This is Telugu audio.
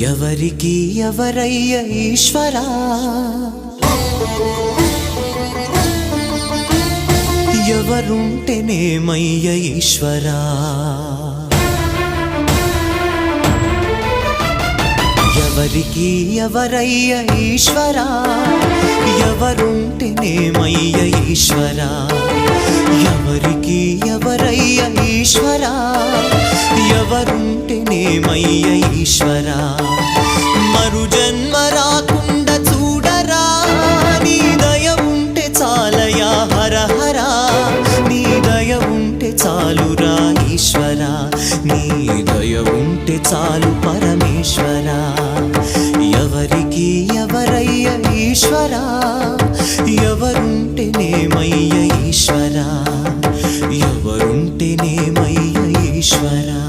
ఎవరికి ఎవరయ్య ఈశ్వరా, ఎవరుంటేనేమయ్య ఈశ్వరా, ఎవరికి ఎవరయ్య ఈశ్వరా, ఎవరుంటేనేమయ్య ఈశ్వరా, ఎవరికి ఎవరయ్య ఈశ్వరా, ఎవరుంటేనేమయ్య ఈశ్వరా. మరు జన్మ రాకుండా చూడరా, నీ దయ ఉంటే చాలయా హర హరా, నీ దయ ఉంటే చాలురా ఈశ్వరా, నీ దయ ఉంటే చాలు పరమేశ్వరా. ఎవరికి ఎవరయ్య ఈశ్వరా, ఎవరుంటేనేమయ్య ఈశ్వరా, ఎవరుంటేనేమయ్య ఈశ్వరా.